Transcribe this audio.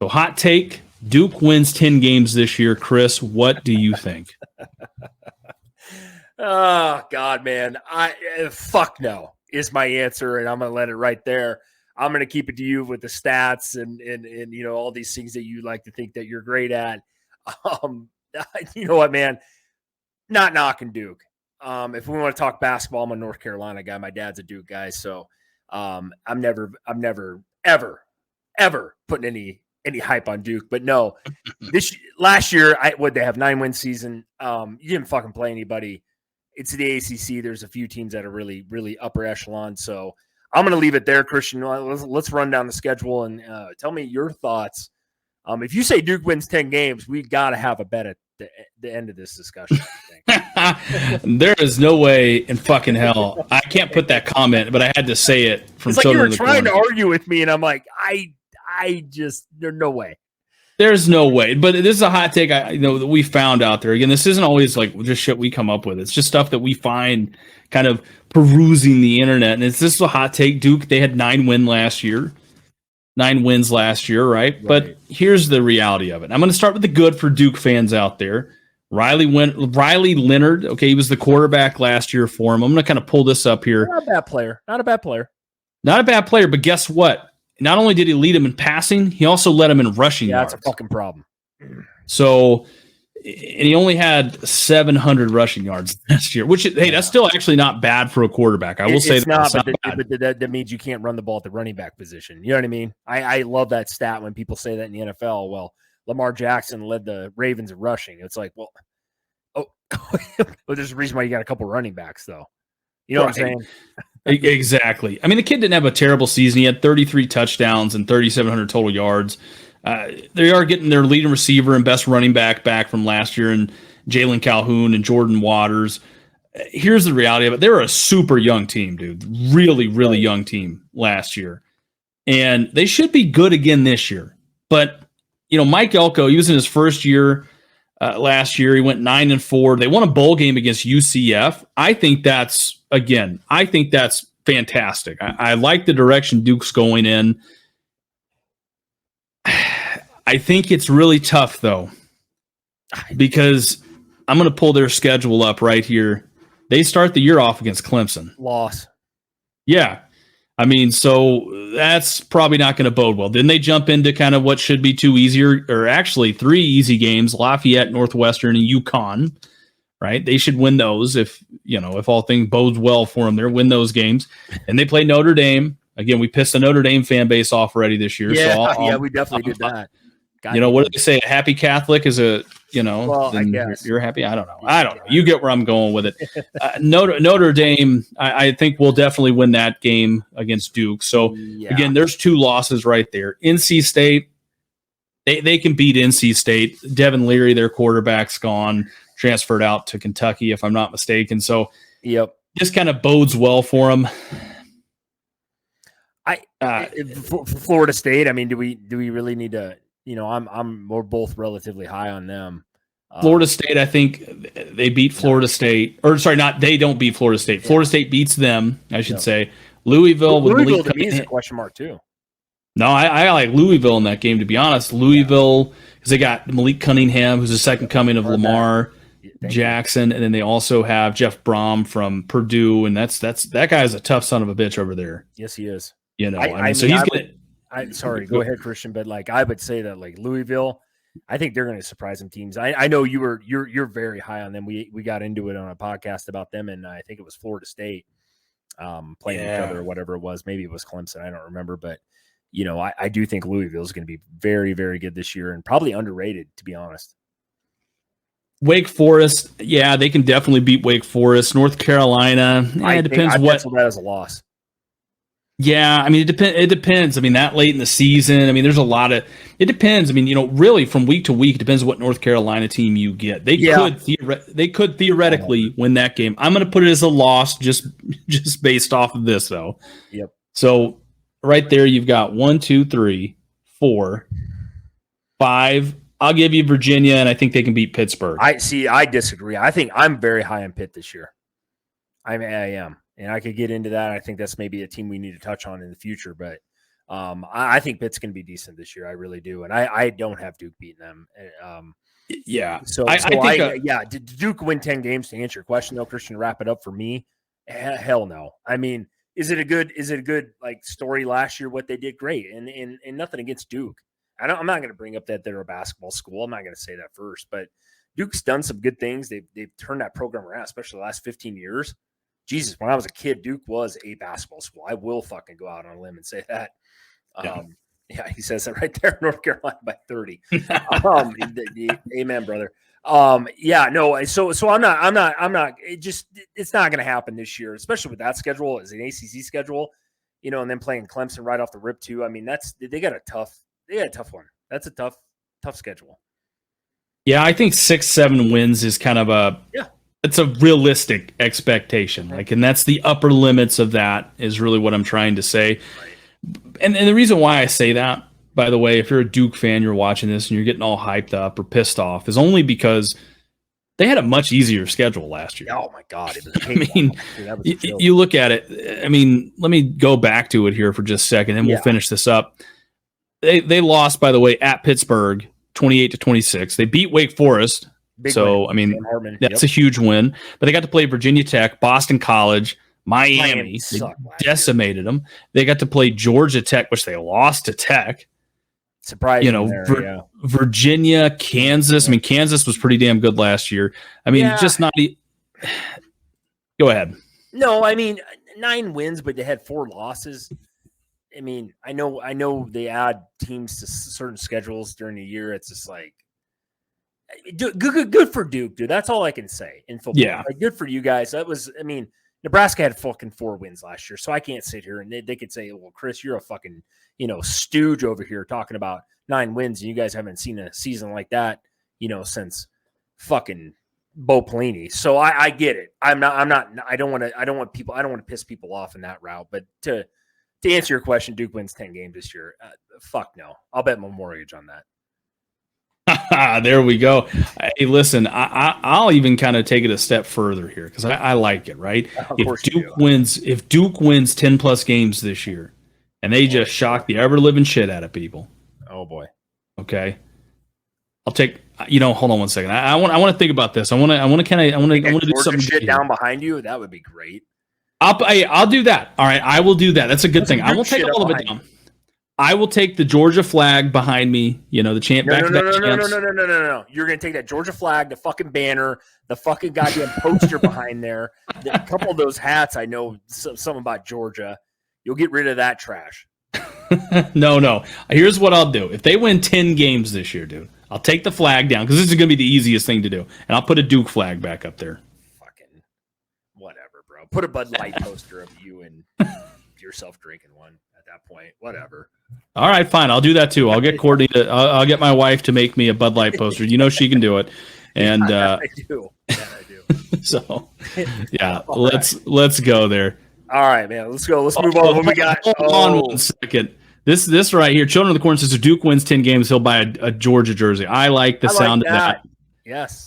So hot take, Duke wins 10 games this year. Chris, what do you think? Oh, God, man. Fuck no is my answer, and I'm going to let it right there. I'm going to keep it to you with the stats and all these things that you like to think that you're great at. You know what, man? Not knocking Duke. If we want to talk basketball, I'm a North Carolina guy. My dad's a Duke guy, so I'm never, ever putting any hype on Duke. But no, last year, they have 9-win season. You didn't fucking play anybody. It's the ACC. There's a few teams that are really, really upper echelon. So I'm going to leave it there, Christian. Let's run down the schedule and tell me your thoughts. If you say Duke wins 10 games, we got to have a bet at the end of this discussion. I think. There is no way in fucking hell. I can't put that comment, but I had to say it from it's like you were trying to argue with me, and I'm like, I just, there's no way. There's no way. But this is a hot take that we found out there. Again, this isn't always like just shit we come up with. It's just stuff that we find kind of perusing the internet. And this is a hot take. Duke, they had 9 wins last year, right? But here's the reality of it. I'm going to start with the good for Duke fans out there. Riley Leonard, okay, he was the quarterback last year for him. I'm going to kind of pull this up here. Not a bad player. Not a bad player, but guess what? Not only did he lead him in passing, he also led him in rushing yards. That's a fucking problem. So, and he only had 700 rushing yards last year, which, hey, that's still actually not bad for a quarterback. I will say that's not bad. But that means you can't run the ball at the running back position. You know what I mean? I love that stat when people say that in the NFL. Well, Lamar Jackson led the Ravens in rushing. It's like, well, there's a reason why you got a couple running backs, though. You know what I'm saying? Exactly. I mean, the kid didn't have a terrible season. He had 33 touchdowns and 3,700 total yards. They are getting their leading receiver and best running back from last year, and Jalen Calhoun and Jordan Waters. Here's the reality of it. They were a super young team, dude. Really, really young team last year. And they should be good again this year. But, Mike Elko, he was in his first year last year. He went 9-4. They won a bowl game against UCF. I think that's fantastic. I like the direction Duke's going in. I think it's really tough, though, because I'm going to pull their schedule up right here. They start the year off against Clemson. Loss. Yeah. I mean, so that's probably not going to bode well. Then they jump into kind of what should be 2 easier, or actually 3 easy games, Lafayette, Northwestern, and UConn, right? They should win those if all things bodes well for them. They'll win those games. And they play Notre Dame. Again, we pissed the Notre Dame fan base off already this year. Yeah, so we definitely did that. What do they say? A happy Catholic is a, well, I guess. You're happy. I don't know. You get where I'm going with it. Notre Dame, I think will definitely win that game against Duke. So again, there's 2 losses right there. NC State, they can beat NC State. Devin Leary, their quarterback's gone, transferred out to Kentucky, if I'm not mistaken. So this kind of bodes well for them. Florida State. I mean, do we really need to? We're both relatively high on them. Florida State, I think they beat Florida State. Or sorry, they don't beat Florida State. Florida State beats them, I should say. Louisville to me is a question mark too. No, I like Louisville in that game, to be honest. Louisville, because they got Malik Cunningham, who's the second coming of Lamar Jackson, and then they also have Jeff Brom from Purdue, and that guy's a tough son of a bitch over there. Yes, he is. Sorry, go ahead, Christian. But I would say that Louisville, I think they're going to surprise some teams. I know you're very high on them. We got into it on a podcast about them, and I think it was Florida State playing each other or whatever it was. Maybe it was Clemson. I don't remember, but I do think Louisville is going to be very, very good this year and probably underrated, to be honest. Wake Forest, they can definitely beat Wake Forest. North Carolina, it depends what. That as a loss. Yeah, I mean, it depends. I mean, that late in the season, I mean, there's a lot of – it depends. I mean, really from week to week, it depends what North Carolina team you get. They could theoretically win that game. I'm going to put it as a loss just based off of this, though. Yep. So right there, you've got 1, 2, 3, 4, 5. I'll give you Virginia, and I think they can beat Pittsburgh. I disagree. I think I'm very high on Pitt this year. I am. And I could get into that. I think that's maybe a team we need to touch on in the future. But I think Pitt's going to be decent this year. I really do, and I don't have Duke beating them. Yeah. So I think did Duke win 10 games to answer your question though, Christian? To wrap it up for me, hell no. I mean, is it a good like story last year? What they did, great, and nothing against Duke. I'm not going to bring up that they're a basketball school. I'm not going to say that first, but Duke's done some good things. They've turned that program around, especially the last 15 years. Jesus, when I was a kid, Duke was a basketball school. I will fucking go out on a limb and say that. Yeah, he says that right there, North Carolina by 30. Amen, brother. Yeah, no. So I'm not. It's not going to happen this year, especially with that schedule as an ACC schedule, and then playing Clemson right off the rip too. I mean, they got a tough one. That's a tough schedule. Yeah, I think 6-7 wins is kind of it's a realistic expectation. Like, and that's the upper limits of that is really what I'm trying to say. Right. And the reason why I say that, by the way, if you're a Duke fan, you're watching this and you're getting all hyped up or pissed off, is only because they had a much easier schedule last year. Oh my God. It was I mean, you look at it. I mean, let me go back to it here for just a second, and we'll finish this up. They lost, by the way, at Pittsburgh, 28-26. They beat Wake Forest. Big so, win. I mean, that's a huge win. But they got to play Virginia Tech, Boston College, Miami. They decimated them. They got to play Georgia Tech, which they lost to Tech. Surprising. Virginia, Kansas. I mean, Kansas was pretty damn good last year. I mean, just not. Go ahead. No, I mean 9 wins, but they had 4 losses. I mean, I know they add teams to certain schedules during the year. It's just like good for Duke, dude. That's all I can say in football. Yeah, like, good for you guys. That was, I mean, Nebraska had fucking 4 wins last year, so I can't sit here and they could say, well, Chris, you're a fucking stooge over here talking about 9 wins, and you guys haven't seen a season like that, since fucking Bo Pelini. So I get it. I don't want to piss people off in that route, but to answer your question, Duke wins 10 games this year. Fuck no. I'll bet my mortgage on that. There we go. Hey, listen, I'll even kind of take it a step further here because I like it, right? If Duke wins 10 plus games this year and they just shock the ever living shit out of people. Oh boy. Okay. I'll take, hold on one second. I want to think about this. I want to do something shit down behind you. That would be great. I'll do that. All right. I will do that. That's a good thing. I won't take all of it down. I will take the Georgia flag behind me, the champ. No. You're going to take that Georgia flag, the fucking banner, the fucking goddamn poster behind there. A couple of those hats, I know something about Georgia. You'll get rid of that trash. No. Here's what I'll do. If they win 10 games this year, dude, I'll take the flag down because this is going to be the easiest thing to do. And I'll put a Duke flag back up there. Fucking whatever, bro. Put a Bud Light poster of you and yourself drinking one at that point. Whatever. All right, fine. I'll do that too. I'll get Courtney I'll get my wife to make me a Bud Light poster. She can do it. And I do. So yeah, let's go there. All right, man. Let's go. Let's move on. What we got? Hold on 1 second. This right here, Children of the Corn says if Duke wins 10 games, he'll buy a Georgia jersey. I like the sound of that. Yes.